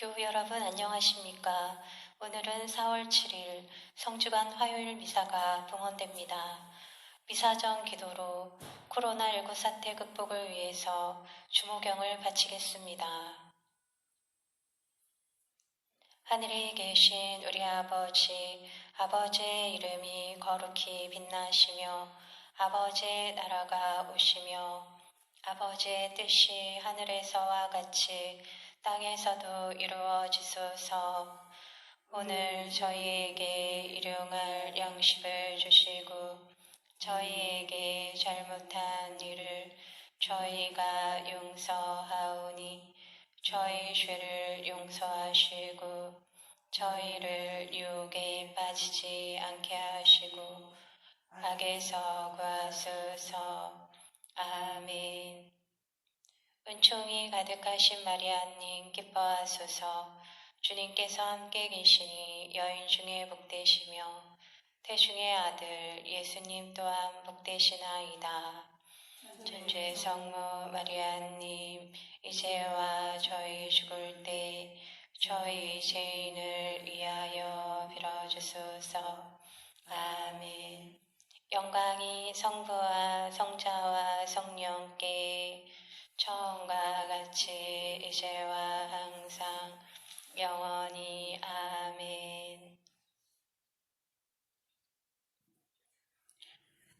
교우 여러분 안녕하십니까? 오늘은 4월 7일 성주간 화요일 미사가 봉헌됩니다. 미사 전 기도로 코로나19 사태 극복을 위해서 주모경을 바치겠습니다. 하늘에 계신 우리 아버지, 아버지의 이름이 거룩히 빛나시며 아버지의 나라가 오시며 아버지의 뜻이 하늘에서와 같이 땅에서도 이루어지소서. 오늘 저희에게 일용할 양식을 주시고 저희에게 잘못한 일을 저희가 용서하오니 저희 죄를 용서하시고 저희를 유혹에 빠지지 않게 하시고 악에서 구하소서. 아멘. 은총이 가득하신 마리아님 기뻐하소서. 주님께서 함께 계시니 여인 중에 복되시며 태중의 아들 예수님 또한 복되시나이다. 천주의 성모 마리아님 이제와 저희 죽을 때 저희 죄인을 위하여 빌어주소서. 아멘. 영광이 성부와 성자와 성령께 처음과 같이 이제와 항상 영원히 아멘.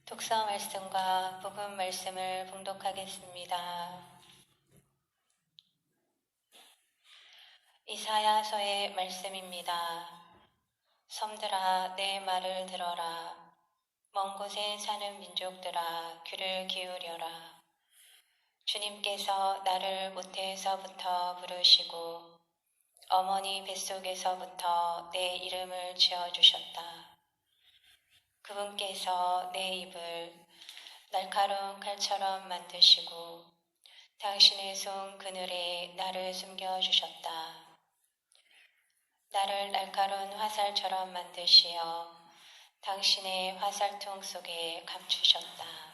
독서 말씀과 복음 말씀을 봉독하겠습니다. 이사야서의 말씀입니다. 섬들아 내 말을 들어라. 먼 곳에 사는 민족들아 귀를 기울여라. 주님께서 나를 모태에서부터 부르시고 어머니 뱃속에서부터 내 이름을 지어주셨다. 그분께서 내 입을 날카로운 칼처럼 만드시고 당신의 손 그늘에 나를 숨겨주셨다. 나를 날카로운 화살처럼 만드시어 당신의 화살통 속에 감추셨다.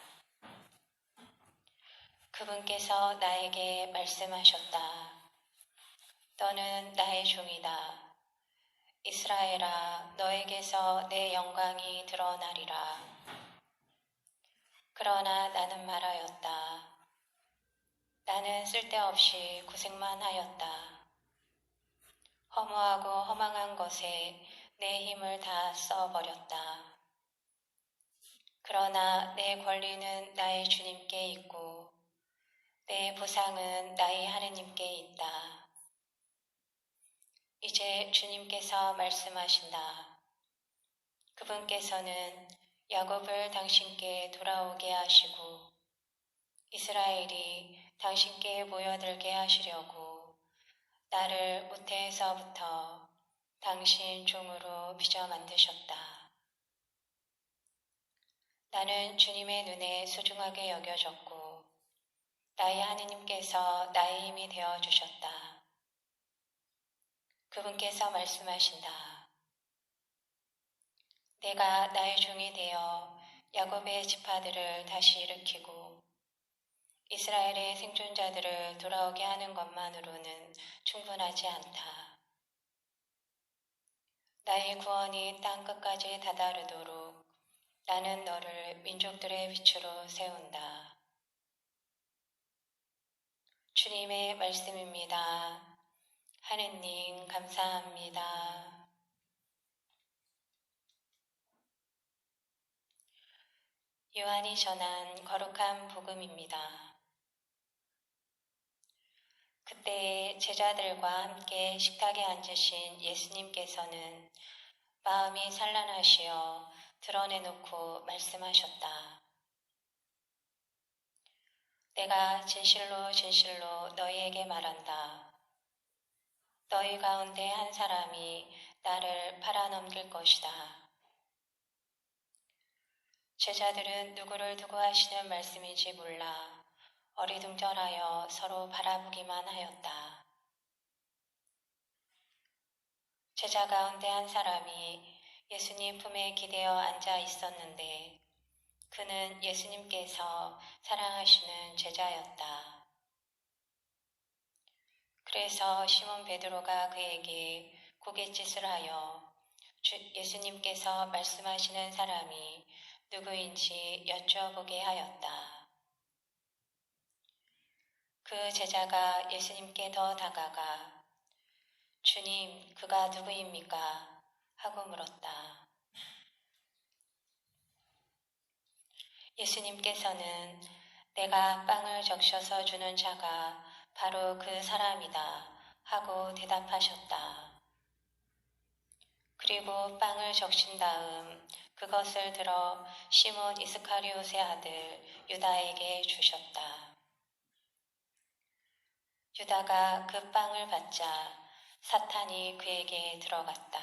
그분께서 나에게 말씀하셨다. 너는 나의 종이다. 이스라엘아, 너에게서 내 영광이 드러나리라. 그러나 나는 말하였다. 나는 쓸데없이 고생만 하였다. 허무하고 허망한 것에 내 힘을 다 써버렸다. 그러나 내 권리는 나의 주님께 있고 내 보상은 나의 하느님께 있다. 이제 주님께서 말씀하신다. 그분께서는 야곱을 당신께 돌아오게 하시고 이스라엘이 당신께 모여들게 하시려고 나를 모태에서부터 당신 종으로 빚어 만드셨다. 나는 주님의 눈에 소중하게 여겨졌고 나의 하느님께서 나의 힘이 되어주셨다. 그분께서 말씀하신다. 내가 나의 종이 되어 야곱의 지파들을 다시 일으키고 이스라엘의 생존자들을 돌아오게 하는 것만으로는 충분하지 않다. 나의 구원이 땅 끝까지 다다르도록 나는 너를 민족들의 빛으로 세운다. 주님의 말씀입니다. 하느님 감사합니다. 요한이 전한 거룩한 복음입니다. 그때 제자들과 함께 식탁에 앉으신 예수님께서는 마음이 산란하시어 드러내놓고 말씀하셨다. 내가 진실로 진실로 너희에게 말한다. 너희 가운데 한 사람이 나를 팔아넘길 것이다. 제자들은 누구를 두고 하시는 말씀인지 몰라 어리둥절하여 서로 바라보기만 하였다. 제자 가운데 한 사람이 예수님 품에 기대어 앉아 있었는데 그는 예수님께서 사랑하시는 제자였다. 그래서 시몬 베드로가 그에게 고갯짓을 하여 예수님께서 말씀하시는 사람이 누구인지 여쭤보게 하였다. 그 제자가 예수님께 더 다가가 주님, 그가 누구입니까? 하고 물었다. 예수님께서는 내가 빵을 적셔서 주는 자가 바로 그 사람이다 하고 대답하셨다. 그리고 빵을 적신 다음 그것을 들어 시몬 이스카리옷의 아들 유다에게 주셨다. 유다가 그 빵을 받자 사탄이 그에게 들어갔다.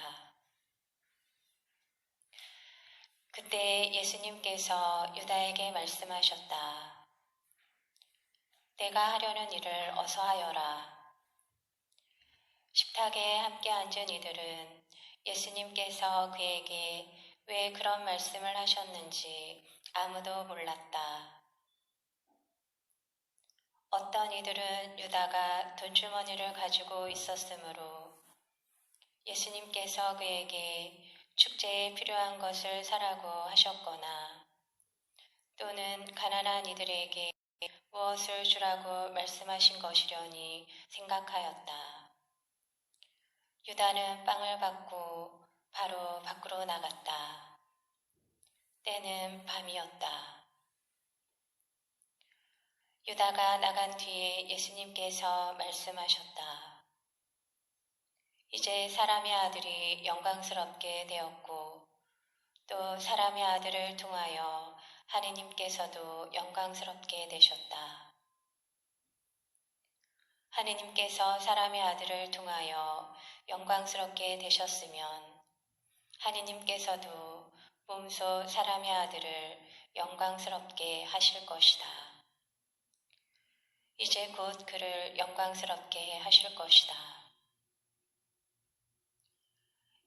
그때 예수님께서 유다에게 말씀하셨다. 내가 하려는 일을 어서 하여라. 식탁에 함께 앉은 이들은 예수님께서 그에게 왜 그런 말씀을 하셨는지 아무도 몰랐다. 어떤 이들은 유다가 돈주머니를 가지고 있었으므로 예수님께서 그에게 축제에 필요한 것을 사라고 하셨거나 또는 가난한 이들에게 무엇을 주라고 말씀하신 것이려니 생각하였다. 유다는 빵을 받고 바로 밖으로 나갔다. 때는 밤이었다. 유다가 나간 뒤에 예수님께서 말씀하셨다. 이제 사람의 아들이 영광스럽게 되었고 또 사람의 아들을 통하여 하느님께서도 영광스럽게 되셨다. 하느님께서 사람의 아들을 통하여 영광스럽게 되셨으면 하느님께서도 몸소 사람의 아들을 영광스럽게 하실 것이다. 이제 곧 그를 영광스럽게 하실 것이다.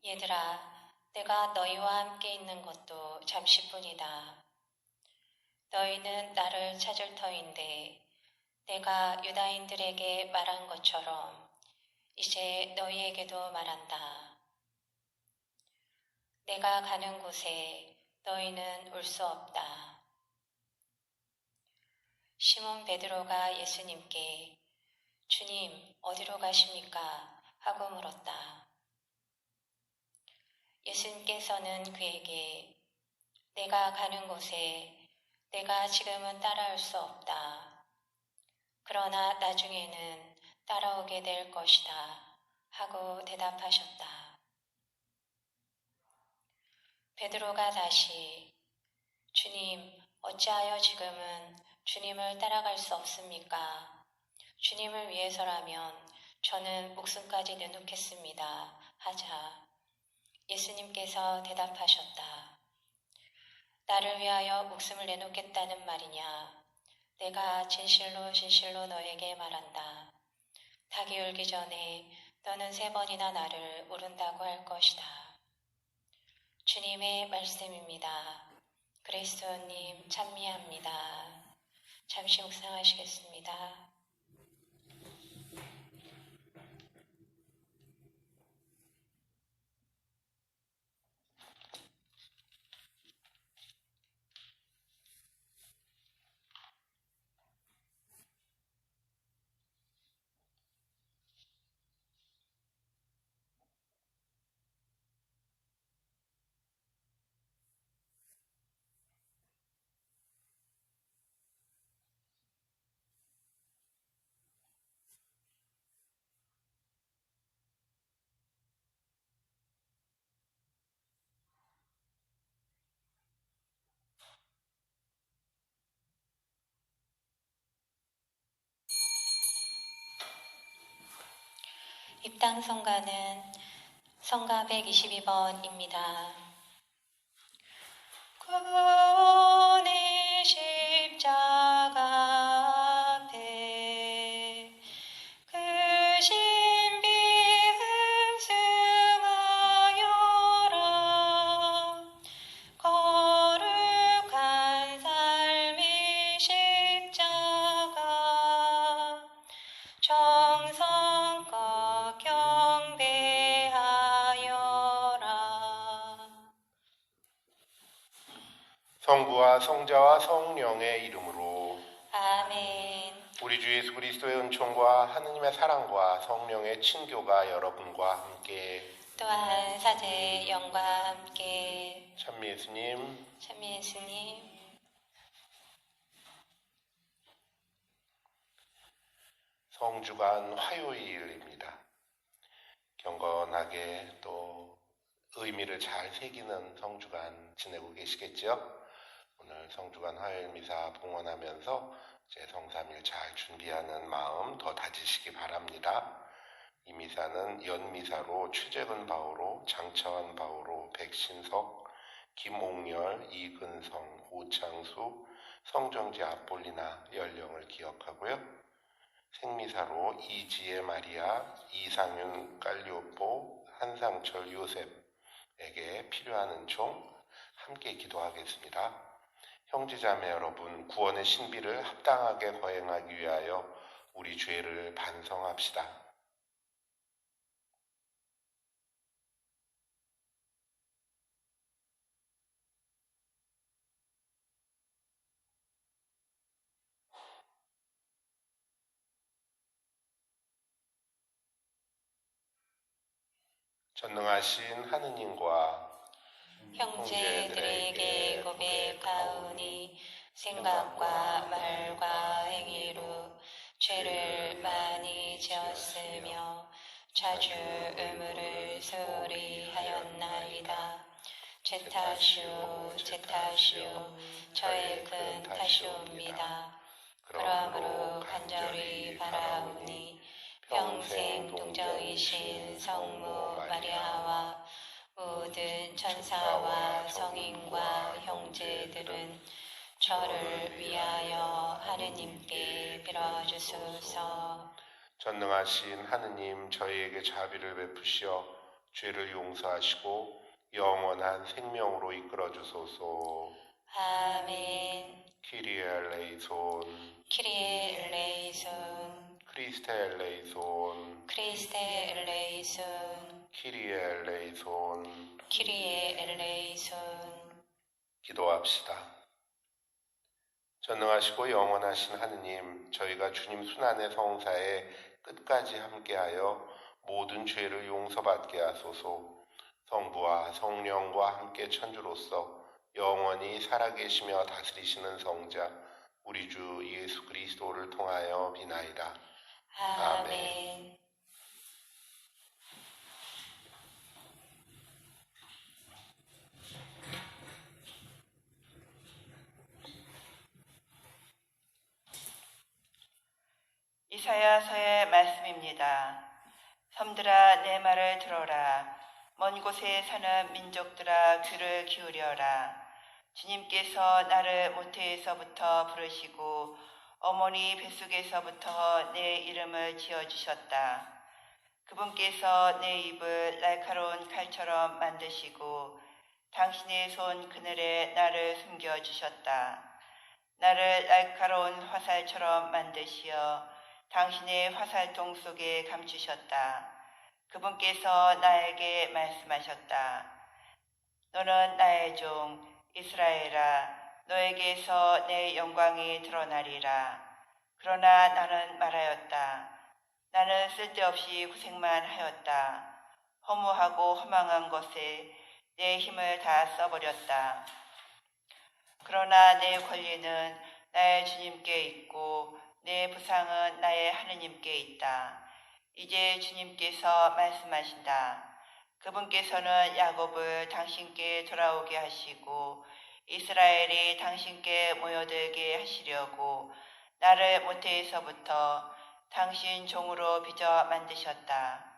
얘들아, 내가 너희와 함께 있는 것도 잠시뿐이다. 너희는 나를 찾을 터인데 내가 유다인들에게 말한 것처럼 이제 너희에게도 말한다. 내가 가는 곳에 너희는 올 수 없다. 시몬 베드로가 예수님께 주님, 어디로 가십니까? 하고 물었다. 예수님께서는 그에게 내가 가는 곳에 내가 지금은 따라올 수 없다. 그러나 나중에는 따라오게 될 것이다. 하고 대답하셨다. 베드로가 다시 주님, 어찌하여 지금은 주님을 따라갈 수 없습니까? 주님을 위해서라면 저는 목숨까지 내놓겠습니다. 하자 예수님께서 대답하셨다. 나를 위하여 목숨을 내놓겠다는 말이냐? 내가 진실로 진실로 너에게 말한다. 닭이 울기 전에 너는 3번이나 나를 모른다고 할 것이다. 주님의 말씀입니다. 그리스도님 찬미합니다. 잠시 묵상하시겠습니다. 입당 성가는 성가 122번입니다. 구원의 십자가 앞에 그 신비 흠숭하여라. 거룩한 삶의 십자가 정성 성부와 성자와 성령의 이름으로. 아멘. 우리 주 예수 그리스도의 은총과 하느님의 사랑과 성령의 친교가 여러분과 함께, 또한 사제의 영과 함께. 찬미 예수님, 찬미 예수님. 성주간 화요일입니다. 경건하게 또 의미를 잘 새기는 성주간 지내고 계시겠죠? 오늘 성주간 화요일 미사 봉헌하면서 제 성삼일 잘 준비하는 마음 더 다지시기 바랍니다. 이 미사는 연미사로 최재근 바오로, 장차환 바오로, 백신석, 김옥열, 이근성, 오창수, 성정지 아폴리나 연령을 기억하고요. 생미사로 이지혜 마리아, 이상윤 깔리오포, 한상철 요셉에게 필요한 은총 함께 기도하겠습니다. 형제자매 여러분, 구원의 신비를 합당하게 거행하기 위하여 우리 죄를 반성합시다. 전능하신 하느님과 형제들에게 고백하오니 생각과 말과 행위로 죄를 많이 지었으며 자주 의무를 소홀히 하였나이다. 제 탓이오, 제 탓이오, 저의 큰 탓이옵니다. 그러므로 간절히 바라오니 평생 동정이신 성모 마리아와 모든 천사와 성인과 형제들은 저를 위하여 하느님께 빌어주소서. 전능하신 하느님, 저희에게 자비를 베푸시어 죄를 용서하시고 영원한 생명으로 이끌어 주소서. 아멘. 키리에 엘레이손, 키리에 엘레이손, 크리스테 엘레이손, 크리스테 엘레이손, 키리에 엘레이손. 키리에 엘레이손. 기도합시다. 전능하시고 영원하신 하느님, 저희가 주님 순환의 성사에 끝까지 함께하여 모든 죄를 용서받게 하소서. 성부와 성령과 함께 천주로서 영원히 살아계시며 다스리시는 성자 우리 주 예수 그리스도를 통하여 비나이다. 아멘. 이사야서의 말씀입니다. 섬들아 내 말을 들어라. 먼 곳에 사는 민족들아 귀를 기울여라. 주님께서 나를 모태에서부터 부르시고 어머니 뱃속에서부터 내 이름을 지어주셨다. 그분께서 내 입을 날카로운 칼처럼 만드시고 당신의 손 그늘에 나를 숨겨주셨다. 나를 날카로운 화살처럼 만드시어 당신의 화살통 속에 감추셨다. 그분께서 나에게 말씀하셨다. 너는 나의 종 이스라엘아, 너에게서 내 영광이 드러나리라. 그러나 나는 말하였다. 나는 쓸데없이 고생만 하였다. 허무하고 허망한 것에 내 힘을 다 써버렸다. 그러나 내 권리는 나의 주님께 있고 내 부상은 나의 하느님께 있다. 이제 주님께서 말씀하신다. 그분께서는 야곱을 당신께 돌아오게 하시고 이스라엘이 당신께 모여들게 하시려고 나를 모태에서부터 당신 종으로 빚어 만드셨다.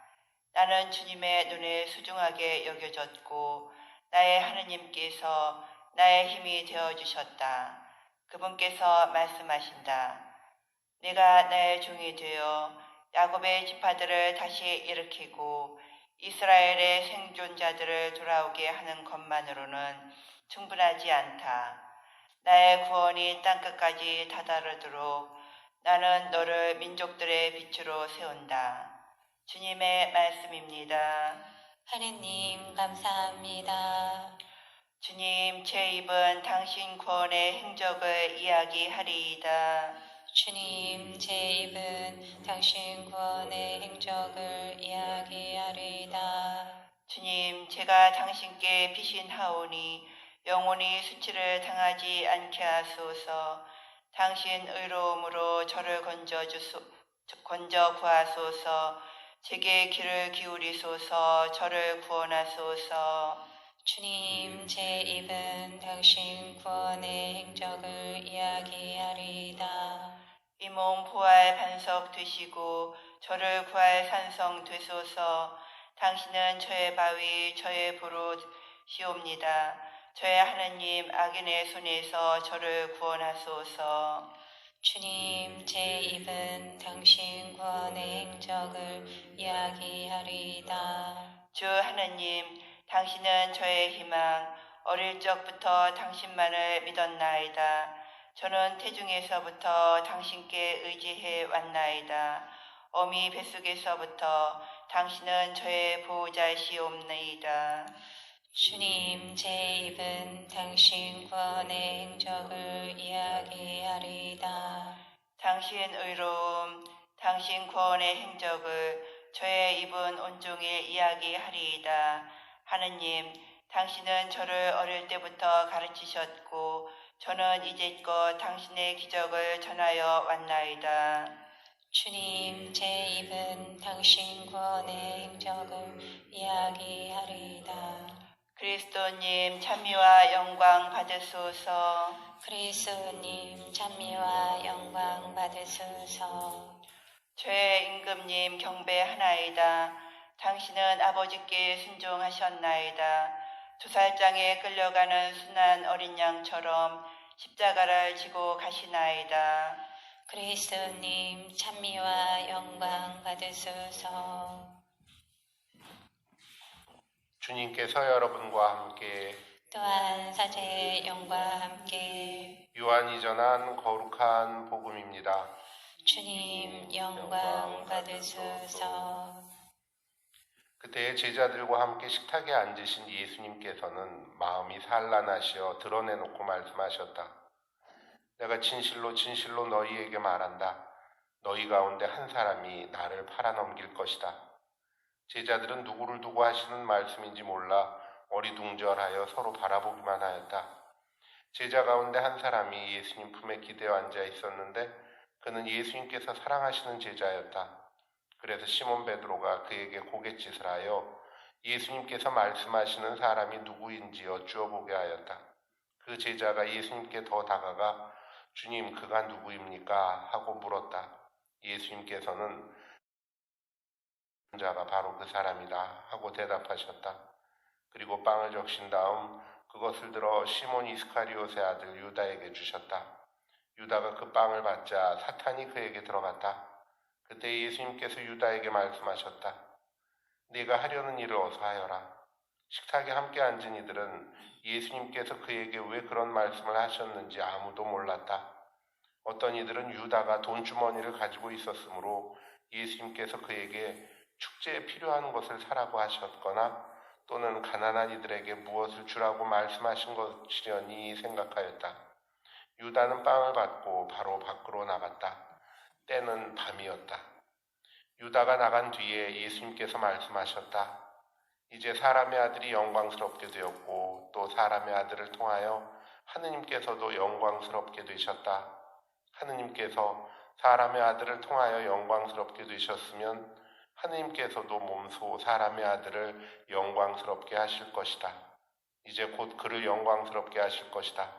나는 주님의 눈에 소중하게 여겨졌고 나의 하느님께서 나의 힘이 되어주셨다. 그분께서 말씀하신다. 내가 나의 종이 되어 야곱의 지파들을 다시 일으키고 이스라엘의 생존자들을 돌아오게 하는 것만으로는 충분하지 않다. 나의 구원이 땅끝까지 다다르도록 나는 너를 민족들의 빛으로 세운다. 주님의 말씀입니다. 하느님 감사합니다. 주님, 제 입은 당신 구원의 행적을 이야기하리이다. 주님, 제 입은 당신 구원의 행적을 이야기하리이다. 주님, 제가 당신께 피신하오니 영원히 수치를 당하지 않게 하소서. 당신 의로움으로 저를 건져 구하소서. 제게 귀를 기울이소서. 저를 구원하소서. 주님, 제 입은 당신 구원의 행적을 이야기하리이다. 이 몸 부활 반석 되시고 저를 구할 산성 되소서. 당신은 저의 바위, 저의 보루시옵니다. 저의 하나님, 악인의 손에서 저를 구원하소서. 주님, 제 입은 당신 구원의 행적을 이야기하리이다. 주 하나님, 당신은 저의 희망, 어릴 적부터 당신만을 믿었나이다. 저는 태중에서부터 당신께 의지해 왔나이다. 어미 뱃속에서부터 당신은 저의 보호자시옵나이다. 주님, 제 입은 당신 구원의 행적을 이야기하리이다. 당신 의로움, 당신 구원의 행적을 저의 입은 온종일 이야기하리이다. 하느님, 당신은 저를 어릴 때부터 가르치셨고 저는 이제껏 당신의 기적을 전하여 왔나이다. 주님, 제 입은 당신 구원의 행적을 이야기하리이다. 그리스도님, 찬미와 영광 받으소서. 그리스도님, 찬미와 영광 받으소서. 죄의 임금님, 경배하나이다. 당신은 아버지께 순종하셨나이다. 도살장에 끌려가는 순한 어린 양처럼 십자가를 지고 가시나이다. 그리스도님, 찬미와 영광 받으소서. 주님께서 여러분과 함께 또한 사제의 영과 함께 요한이 전한 거룩한 복음입니다. 주님, 영광 받으소서. 그때 제자들과 함께 식탁에 앉으신 예수님께서는 마음이 산란하시어 드러내놓고 말씀하셨다. 내가 진실로 진실로 너희에게 말한다. 너희 가운데 한 사람이 나를 팔아넘길 것이다. 제자들은 누구를 두고 하시는 말씀인지 몰라 어리둥절하여 서로 바라보기만 하였다. 제자 가운데 한 사람이 예수님 품에 기대어 앉아 있었는데 그는 예수님께서 사랑하시는 제자였다. 그래서 시몬 베드로가 그에게 고갯짓을 하여 예수님께서 말씀하시는 사람이 누구인지 여쭈어 보게 하였다. 그 제자가 예수님께 더 다가가 주님, 그가 누구입니까? 하고 물었다. 예수님께서는 자가 바로 그 사람이다 하고 대답하셨다. 그리고 빵을 적신 다음 그것을 들어 시몬 이스카리옷의 아들 유다에게 주셨다. 유다가 그 빵을 받자 사탄이 그에게 들어갔다. 그때 예수님께서 유다에게 말씀하셨다. 네가 하려는 일을 어서 하여라. 식탁에 함께 앉은 이들은 예수님께서 그에게 왜 그런 말씀을 하셨는지 아무도 몰랐다. 어떤 이들은 유다가 돈주머니를 가지고 있었으므로 예수님께서 그에게 축제에 필요한 것을 사라고 하셨거나 또는 가난한 이들에게 무엇을 주라고 말씀하신 것이려니 생각하였다. 유다는 빵을 받고 바로 밖으로 나갔다. 때는 밤이었다. 유다가 나간 뒤에 예수님께서 말씀하셨다. 이제 사람의 아들이 영광스럽게 되었고 또 사람의 아들을 통하여 하느님께서도 영광스럽게 되셨다. 하느님께서 사람의 아들을 통하여 영광스럽게 되셨으면 하느님께서도 몸소 사람의 아들을 영광스럽게 하실 것이다. 이제 곧 그를 영광스럽게 하실 것이다.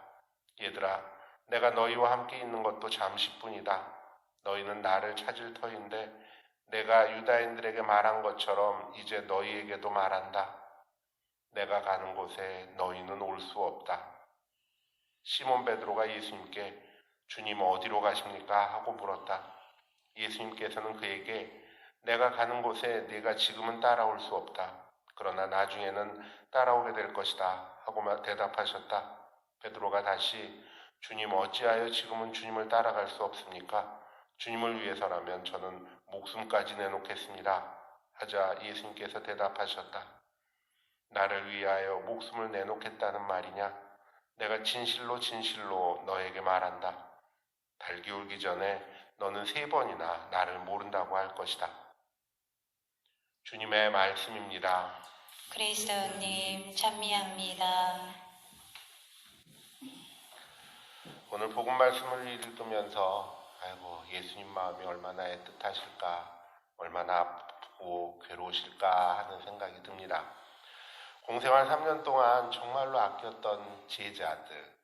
얘들아, 내가 너희와 함께 있는 것도 잠시뿐이다. 너희는 나를 찾을 터인데 내가 유다인들에게 말한 것처럼 이제 너희에게도 말한다. 내가 가는 곳에 너희는 올 수 없다. 시몬 베드로가 예수님께 주님 어디로 가십니까? 하고 물었다. 예수님께서는 그에게 내가 가는 곳에 네가 지금은 따라올 수 없다. 그러나 나중에는 따라오게 될 것이다. 하고 대답하셨다. 베드로가 다시 주님 어찌하여 지금은 주님을 따라갈 수 없습니까? 주님을 위해서라면 저는 목숨까지 내놓겠습니다. 하자 예수님께서 대답하셨다. 나를 위하여 목숨을 내놓겠다는 말이냐? 내가 진실로 진실로 너에게 말한다. 달기 울기 전에 너는 3번이나 나를 모른다고 할 것이다. 주님의 말씀입니다. 그리스도님 찬미합니다. 오늘 복음 말씀을 읽으면서 아이고 예수님 마음이 얼마나 애틋하실까, 얼마나 아프고 괴로우실까 하는 생각이 듭니다. 공생활 3년 동안 정말로 아꼈던 제자들,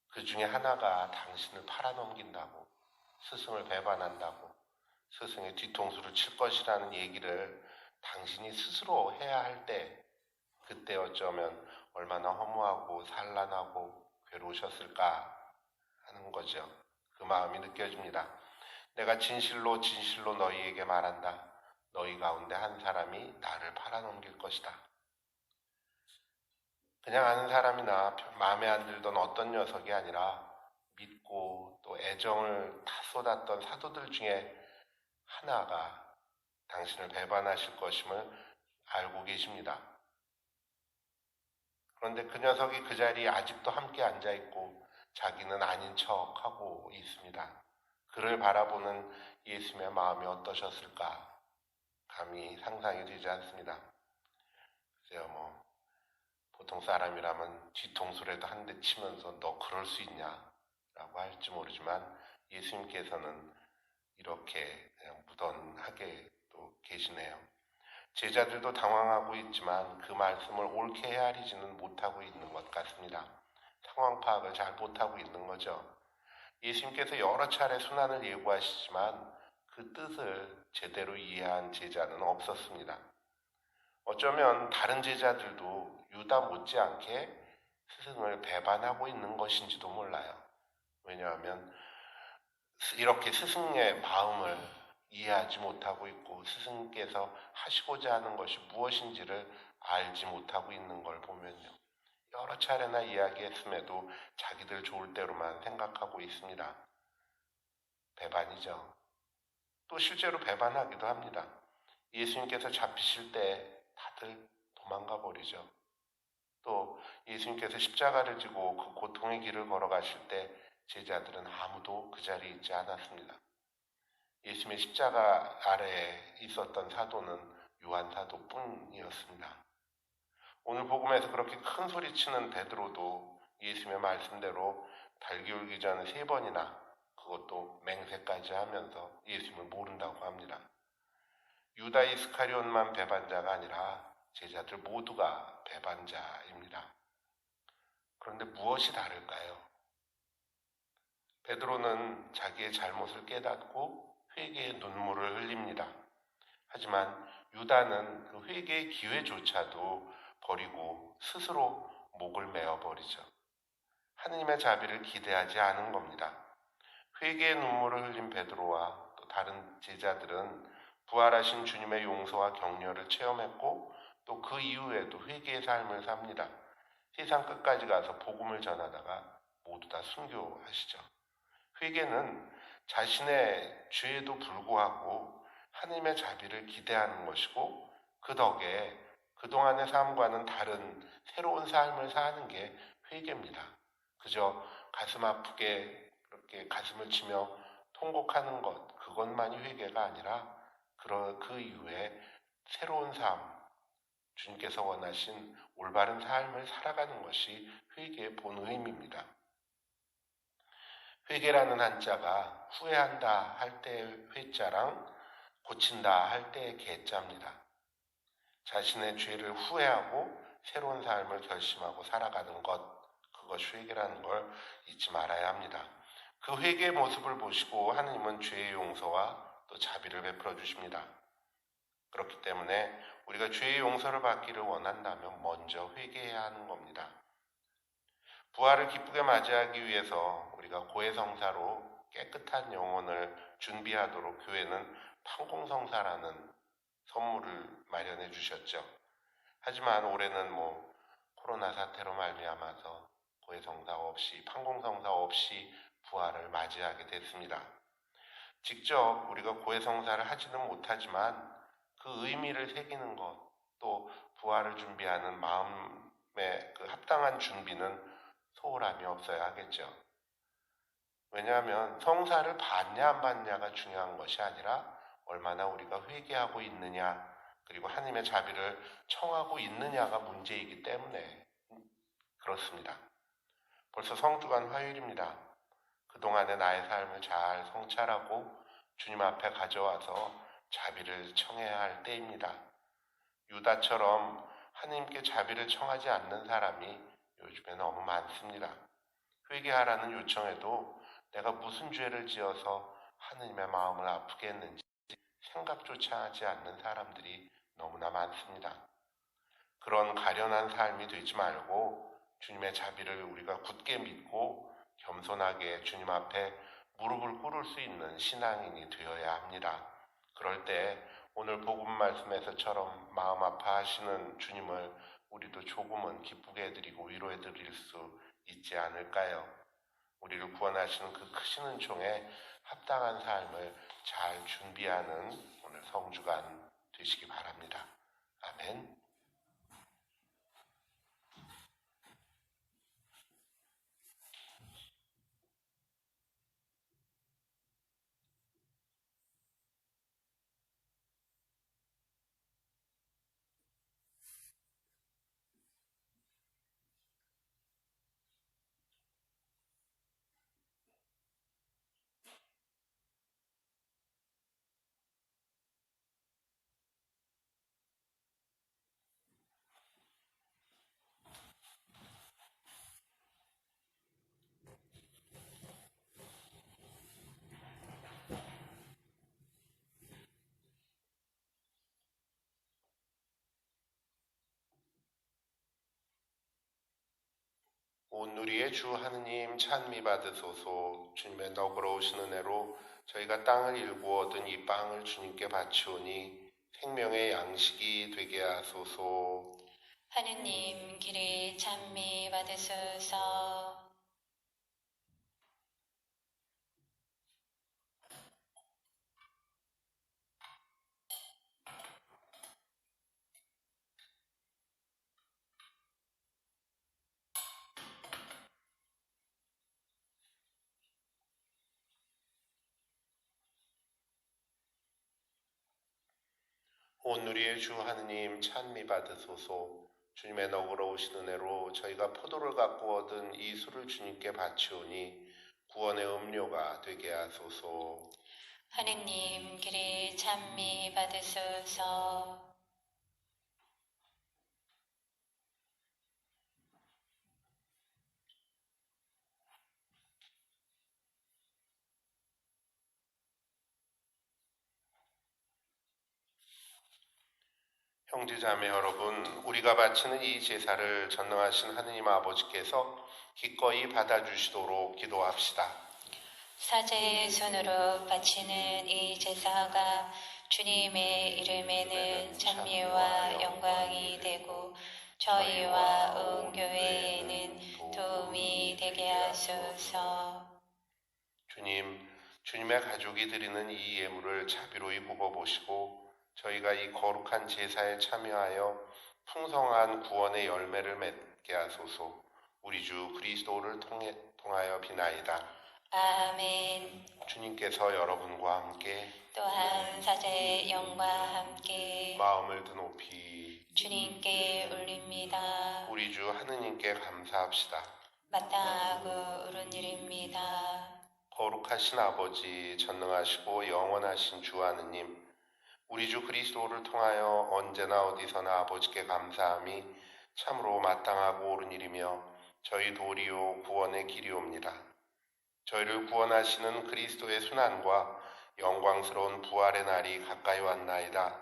그 중에 하나가 당신을 팔아넘긴다고, 스승을 배반한다고, 스승의 뒤통수를 칠 것이라는 얘기를 당신이 스스로 해야 할 때, 그때 어쩌면 얼마나 허무하고 산란하고 괴로우셨을까 하는 거죠. 그 마음이 느껴집니다. 내가 진실로 진실로 너희에게 말한다. 너희 가운데 한 사람이 나를 팔아넘길 것이다. 그냥 아는 사람이나 마음에 안 들던 어떤 녀석이 아니라 믿고 또 애정을 다 쏟았던 사도들 중에 하나가 당신을 배반하실 것임을 알고 계십니다. 그런데 그 녀석이 그 자리에 아직도 함께 앉아있고 자기는 아닌 척하고 있습니다. 그를 바라보는 예수님의 마음이 어떠셨을까? 감히 상상이 되지 않습니다. 글쎄요, 보통 사람이라면 뒤통수라도 한 대 치면서 너 그럴 수 있냐? 라고 할지 모르지만 예수님께서는 이렇게 그냥 무던하게 또 계시네요. 제자들도 당황하고 있지만 그 말씀을 옳게 헤아리지는 못하고 있는 것 같습니다. 상황 파악을 잘 못하고 있는 거죠. 예수님께서 여러 차례 순환을 예고하시지만 그 뜻을 제대로 이해한 제자는 없었습니다. 어쩌면 다른 제자들도 유다 못지않게 스승을 배반하고 있는 것인지도 몰라요. 왜냐하면 이렇게 스승의 마음을 이해하지 못하고 있고 스승께서 하시고자 하는 것이 무엇인지를 알지 못하고 있는 걸 보면요. 여러 차례나 이야기했음에도 자기들 좋을 대로만 생각하고 있습니다. 배반이죠. 또 실제로 배반하기도 합니다. 예수님께서 잡히실 때 다들 도망가 버리죠. 또 예수님께서 십자가를 지고 그 고통의 길을 걸어가실 때 제자들은 아무도 그 자리에 있지 않았습니다. 예수님의 십자가 아래에 있었던 사도는 요한 사도뿐이었습니다. 오늘 복음에서 그렇게 큰 소리치는 베드로도 예수님의 말씀대로 달기 울기 전 3번이나 그것도 맹세까지 하면서 예수님을 모른다고 합니다. 유다 이스카리온만 배반자가 아니라 제자들 모두가 배반자입니다. 그런데 무엇이 다를까요? 베드로는 자기의 잘못을 깨닫고 회개의 눈물을 흘립니다. 하지만 유다는 그 회개의 기회조차도 버리고 스스로 목을 메어버리죠. 하느님의 자비를 기대하지 않은 겁니다. 회개의 눈물을 흘린 베드로와 또 다른 제자들은 부활하신 주님의 용서와 격려를 체험했고 또 그 이후에도 회개의 삶을 삽니다. 세상 끝까지 가서 복음을 전하다가 모두 다 순교하시죠. 회개는 자신의 죄에도 불구하고 하나님의 자비를 기대하는 것이고 그 덕에 그동안의 삶과는 다른 새로운 삶을 사는 게 회개입니다. 그저 가슴 아프게 그렇게 가슴을 치며 통곡하는 것, 그것만이 회개가 아니라 그 이후에 새로운 삶, 주님께서 원하신 올바른 삶을 살아가는 것이 회개의 본의미입니다. 회개라는 한자가 후회한다 할 때의 회자랑 고친다 할 때의 개자입니다. 자신의 죄를 후회하고 새로운 삶을 결심하고 살아가는 것, 그것이 회개라는 걸 잊지 말아야 합니다. 그 회개의 모습을 보시고 하느님은 죄의 용서와 또 자비를 베풀어 주십니다. 그렇기 때문에 우리가 죄의 용서를 받기를 원한다면 먼저 회개해야 하는 겁니다. 부활을 기쁘게 맞이하기 위해서 우리가 고해성사로 깨끗한 영혼을 준비하도록 교회는 판공성사라는 선물을 마련해 주셨죠. 하지만 올해는 코로나 사태로 말미암아서 고해성사 없이 판공성사 없이 부활을 맞이하게 됐습니다. 직접 우리가 고해성사를 하지는 못하지만 그 의미를 새기는 것, 또 부활을 준비하는 마음의 그 합당한 준비는 소홀함이 없어야 하겠죠. 왜냐하면 성사를 받냐 안 받냐가 중요한 것이 아니라 얼마나 우리가 회개하고 있느냐, 그리고 하나님의 자비를 청하고 있느냐가 문제이기 때문에 그렇습니다. 벌써 성주간 화요일입니다. 그동안의 나의 삶을 잘 성찰하고 주님 앞에 가져와서 자비를 청해야 할 때입니다. 유다처럼 하나님께 자비를 청하지 않는 사람이 요즘에 너무 많습니다. 회개하라는 요청에도 내가 무슨 죄를 지어서 하느님의 마음을 아프게 했는지 생각조차 하지 않는 사람들이 너무나 많습니다. 그런 가련한 삶이 되지 말고 주님의 자비를 우리가 굳게 믿고 겸손하게 주님 앞에 무릎을 꿇을 수 있는 신앙인이 되어야 합니다. 그럴 때 오늘 복음 말씀에서처럼 마음 아파하시는 주님을 우리도 조금은 기쁘게 해드리고 위로해 드릴 수 있지 않을까요? 우리를 구원하시는 그 크신 은총에 합당한 삶을 잘 준비하는 오늘 성주간 되시기 바랍니다. 아멘. 온 누리의 주 하느님 찬미 받으소서. 주님의 너그러우신 은혜로 저희가 땅을 일구 얻은 이 빵을 주님께 바치오니 생명의 양식이 되게 하소서. 하느님 길이 찬미 받으소서. 온 누리의 주 하느님 찬미 받으소서. 주님의 너그러우신 은혜로 저희가 포도를 갖고 얻은 이 술을 주님께 바치오니 구원의 음료가 되게 하소서. 하느님 길이 찬미 받으소서. 형제자매 여러분, 우리가 바치는 이 제사를 전능하신 하느님 아버지께서 기꺼이 받아주시도록 기도합시다. 사제의 손으로 바치는 이 제사가 주님의 이름에는 찬미와 영광이 되고 저희와 온 교회에는 도움이 되게 하소서. 주님의 가족이 드리는 이 예물을 자비로이 보고 보시고 저희가 이 거룩한 제사에 참여하여 풍성한 구원의 열매를 맺게 하소서. 우리 주 그리스도를 통하여 비나이다. 아멘. 주님께서 여러분과 함께 또한 사제의 영과 함께 마음을 드높이 주님께 올립니다. 우리 주 하느님께 감사합시다. 마땅하고 옳은 일입니다. 거룩하신 아버지, 전능하시고 영원하신 주 하느님, 우리 주 그리스도를 통하여 언제나 어디서나 아버지께 감사함이 참으로 마땅하고 옳은 일이며 저희 도리요 구원의 길이옵니다. 저희를 구원하시는 그리스도의 순환과 영광스러운 부활의 날이 가까이 왔나이다.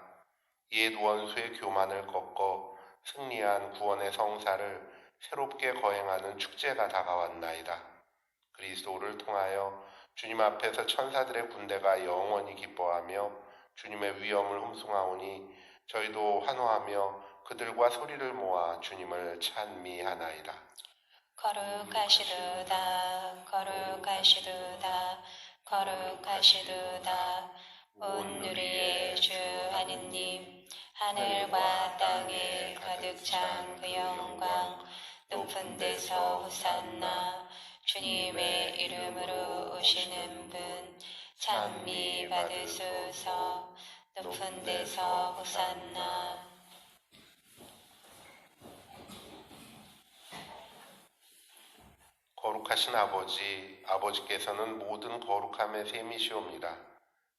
옛 원수의 교만을 꺾어 승리한 구원의 성사를 새롭게 거행하는 축제가 다가왔나이다. 그리스도를 통하여 주님 앞에서 천사들의 군대가 영원히 기뻐하며 주님의 위엄을 흠숭하오니 저희도 환호하며 그들과 소리를 모아 주님을 찬미하나이다. 거룩하시도다, 거룩하시도다, 거룩하시도다. 온 누리의 주 하느님, 하늘과 땅에 가득 찬 그 영광 높은 데서 호산나 주님의 이름으로 오시는 분 찬미 받으소서 높은 데서 호산나. 거룩하신 아버지, 아버지께서는 모든 거룩함의 셈이시옵니다.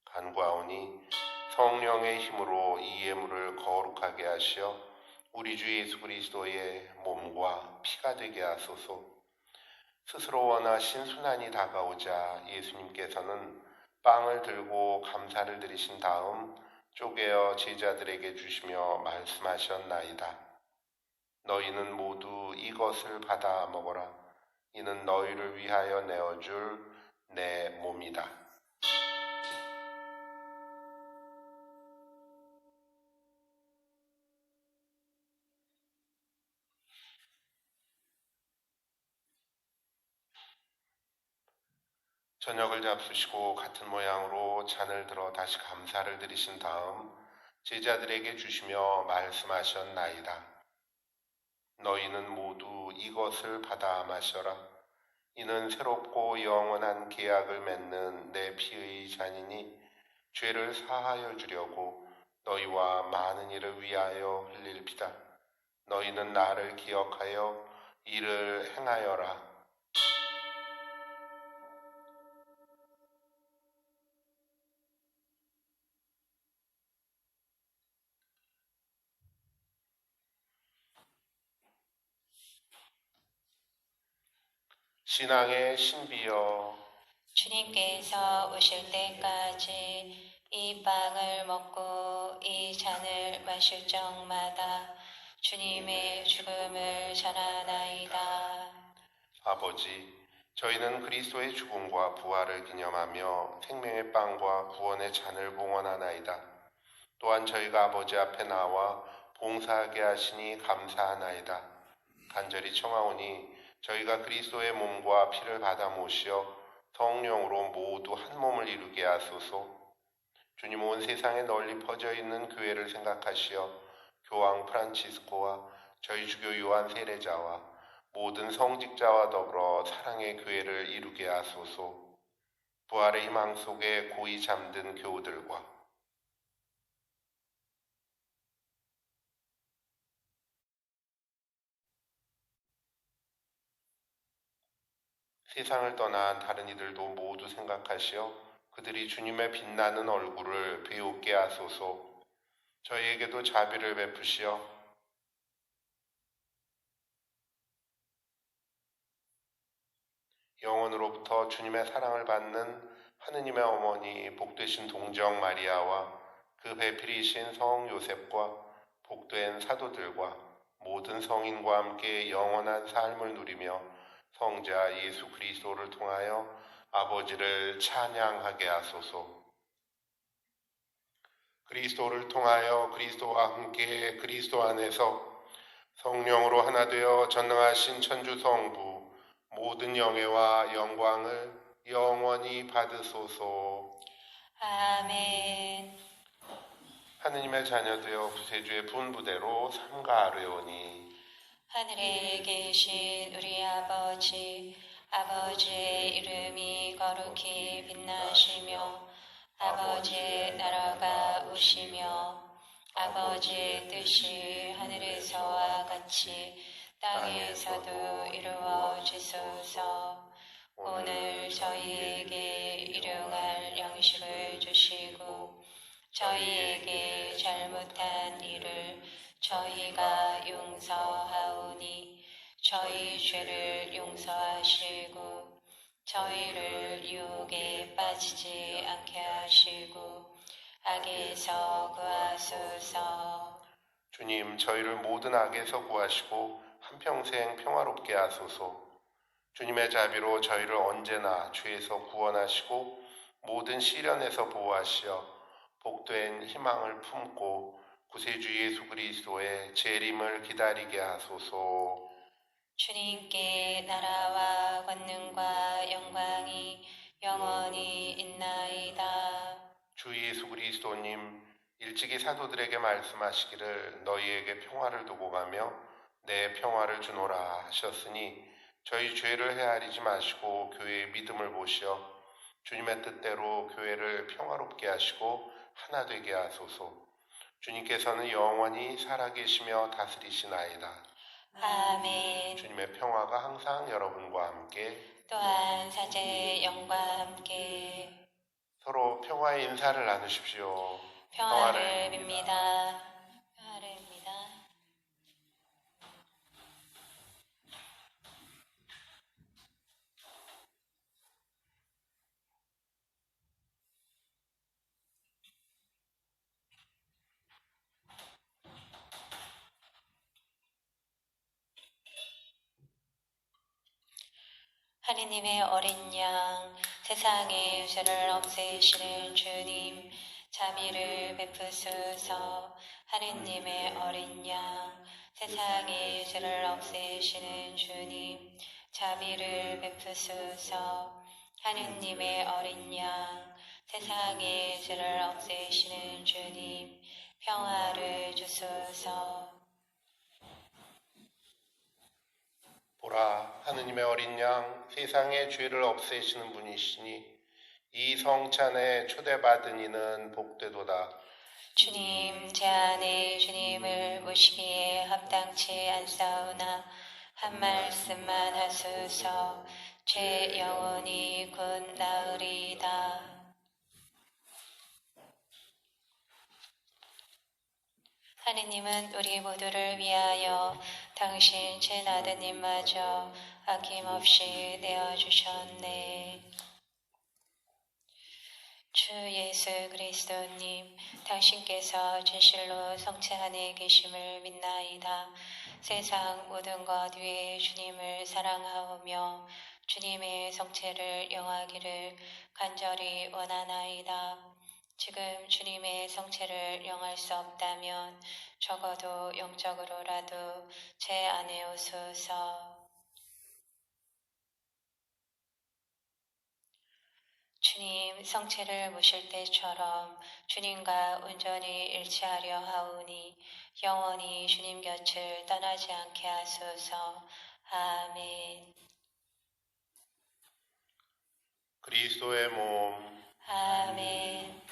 간구하오니 성령의 힘으로 이 예물을 거룩하게 하시어 우리 주 예수 그리스도의 몸과 피가 되게 하소서. 스스로 원하신 순환이 다가오자 예수님께서는 빵을 들고 감사를 드리신 다음 쪼개어 제자들에게 주시며 말씀하셨나이다. 너희는 모두 이것을 받아 먹어라. 이는 너희를 위하여 내어줄 내 몸이다. 저녁을 잡수시고 같은 모양으로 잔을 들어 다시 감사를 드리신 다음 제자들에게 주시며 말씀하셨나이다. 너희는 모두 이것을 받아 마셔라. 이는 새롭고 영원한 계약을 맺는 내 피의 잔이니 죄를 사하여 주려고 너희와 많은 이를 위하여 흘릴 피다. 너희는 나를 기억하여 이를 행하여라. 신앙의 신비여, 주님께서 오실 때까지 이 빵을 먹고 이 잔을 마실 적마다 주님의 죽음을 전하나이다. 아버지, 저희는 그리스도의 죽음과 부활을 기념하며 생명의 빵과 구원의 잔을 봉헌하나이다. 또한 저희가 아버지 앞에 나와 봉사하게 하시니 감사하나이다. 간절히 청하오니 저희가 그리스도의 몸과 피를 받아 모시어 성령으로 모두 한 몸을 이루게 하소서. 주님, 온 세상에 널리 퍼져 있는 교회를 생각하시어 교황 프란치스코와 저희 주교 요한 세례자와 모든 성직자와 더불어 사랑의 교회를 이루게 하소서. 부활의 희망 속에 고이 잠든 교우들과 세상을 떠난 다른 이들도 모두 생각하시어 그들이 주님의 빛나는 얼굴을 배우게 하소서. 저희에게도 자비를 베푸시어 영원으로부터 주님의 사랑을 받는 하느님의 어머니 복되신 동정 마리아와 그 배필이신 성 요셉과 복된 사도들과 모든 성인과 함께 영원한 삶을 누리며 성자 예수 그리스도를 통하여 아버지를 찬양하게 하소서. 그리스도를 통하여 그리스도와 함께 그리스도 안에서 성령으로 하나 되어 전능하신 천주 성부 모든 영예와 영광을 영원히 받으소서. 아멘. 하느님의 자녀되어 구세주의 분부대로 삼가하려오니 하늘에 계신 우리 아버지의 이름이 거룩히 빛나시며 아버지의 나라가 오시며 아버지의 뜻이 하늘에서와 같이 땅에서도 이루어지소서. 오늘 저희에게 일용할 양식을 주시고 저희에게 잘못한 일을 저희가 용서하오니 저희 죄를 용서하시고 저희를 유혹에 빠지지 않게 하시고 악에서 구하소서. 주님, 저희를 모든 악에서 구하시고 한평생 평화롭게 하소서. 주님의 자비로 저희를 언제나 죄에서 구원하시고 모든 시련에서 보호하시어 복된 희망을 품고 구세주 예수 그리스도의 재림을 기다리게 하소서. 주님께 나라와 권능과 영광이 영원히 있나이다. 주 예수 그리스도님, 일찍이 사도들에게 말씀하시기를 너희에게 평화를 두고 가며 내 평화를 주노라 하셨으니 저희 죄를 헤아리지 마시고 교회의 믿음을 보시어 주님의 뜻대로 교회를 평화롭게 하시고 하나 되게 하소서. 주님께서는 영원히 살아계시며 다스리시나이다. 아멘. 주님의 평화가 항상 여러분과 함께 또한 사제의 영과 함께 서로 평화의 인사를 나누십시오. 평화를 빕니다. 평화를 빕니다. 하느님의 어린 양, 세상의 죄를 없애시는 주님, 자비를 베푸소서. 하느님의 어린 양, 세상의 죄를 없애시는 주님, 자비를 베푸소서. 하느님의 어린 양, 세상의 죄를 없애시는 주님, 평화를 주소서. 보라, 하느님의 어린 양, 세상의 죄를 없애시는 분이시니 이 성찬에 초대받은 이는 복되도다. 주님, 제 안에 주님을 모시기에 합당치 않사오나 한 말씀만 하소서. 제 영혼이 곧 나으리이다. 하느님은 우리 모두를 위하여 당신 제 아드님마저 아낌없이 내어주셨네. 주 예수 그리스도님, 당신께서 진실로 성체 안에 계심을 믿나이다. 세상 모든 것 위에 주님을 사랑하오며 주님의 성체를 영하기를 간절히 원하나이다. 지금 주님의 성체를 영할 수 없다면 적어도 영적으로라도 제 안에 오소서. 주님 성체를 모실 때처럼 주님과 온전히 일치하려 하오니 영원히 주님 곁을 떠나지 않게 하소서. 아멘. 그리스도의 몸, 아멘.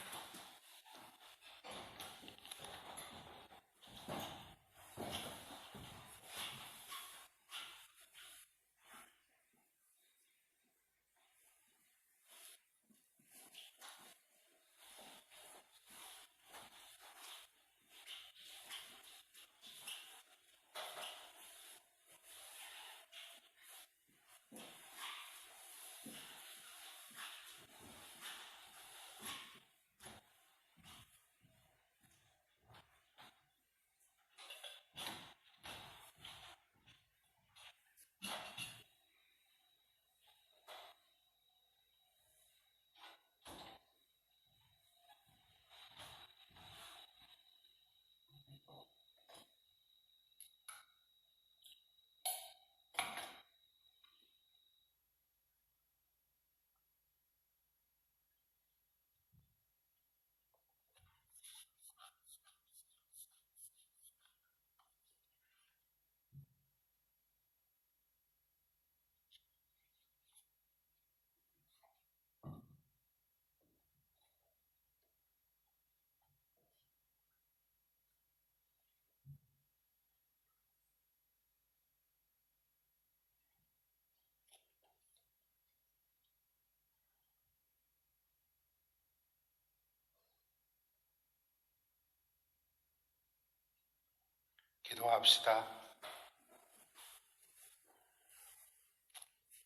기도합시다.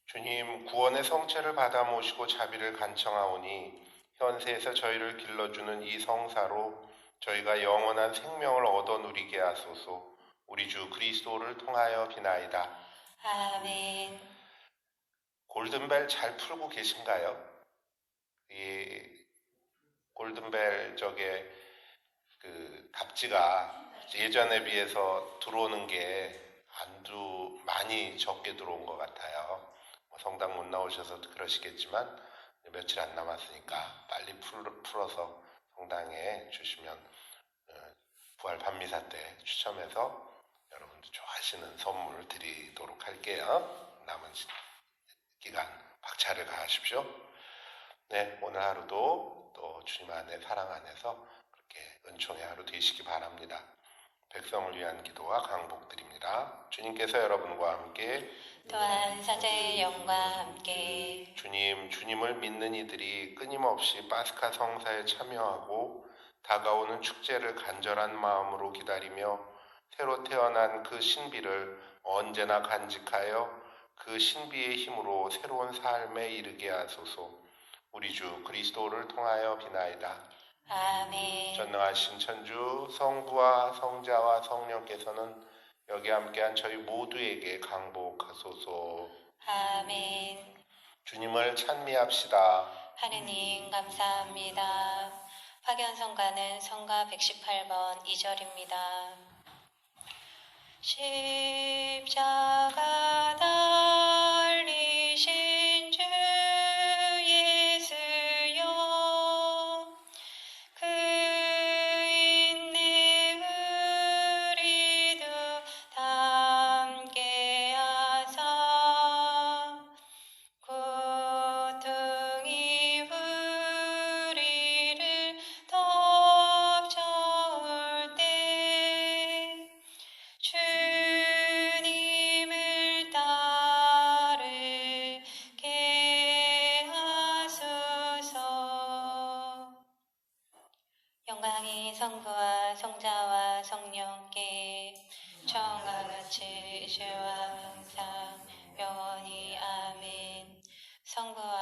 주님, 구원의 성체를 받아 모시고 자비를 간청하오니 현세에서 저희를 길러주는 이 성사로 저희가 영원한 생명을 얻어 누리게 하소서. 우리 주 그리스도를 통하여 비나이다. 아멘. 골든벨 잘 풀고 계신가요? 이 골든벨 그 답지가 예전에 비해서 들어오는 게 아주 많이 적게 들어온 것 같아요. 성당 못 나오셔서 그러시겠지만 며칠 안 남았으니까 빨리 풀어서 성당에 주시면 부활 밤미사 때 추첨해서 여러분들 좋아하시는 선물 드리도록 할게요. 남은 기간 박차를 가하십시오. 네, 오늘 하루도 또 주님 안에 사랑 안에서 그렇게 은총의 하루 되시기 바랍니다. 백성을 위한 기도와 강복드립니다. 주님께서 여러분과 함께 또한 사자의 영과 함께 주님을 믿는 이들이 끊임없이 파스카 성사에 참여하고 다가오는 축제를 간절한 마음으로 기다리며 새로 태어난 그 신비를 언제나 간직하여 그 신비의 힘으로 새로운 삶에 이르게 하소서. 우리 주 그리스도를 통하여 비나이다. 아멘. 전능하신 천주 성부와 성자와 성령께서는 여기 함께한 저희 모두에게 강복하소서. 아멘. 주님을 찬미합시다. 하느님 감사합니다. 파견성가는 성가 118번 2절입니다. 십자가 달리신 주 예수여, 그 인내 우리도 함께 하사 고통이 우리를 덮쳐올 때 주님을 따르게 하소서. 영광이 성부와 성자와 성령께 처음과 같이 이제와 항상 영원히 아멘. 성부와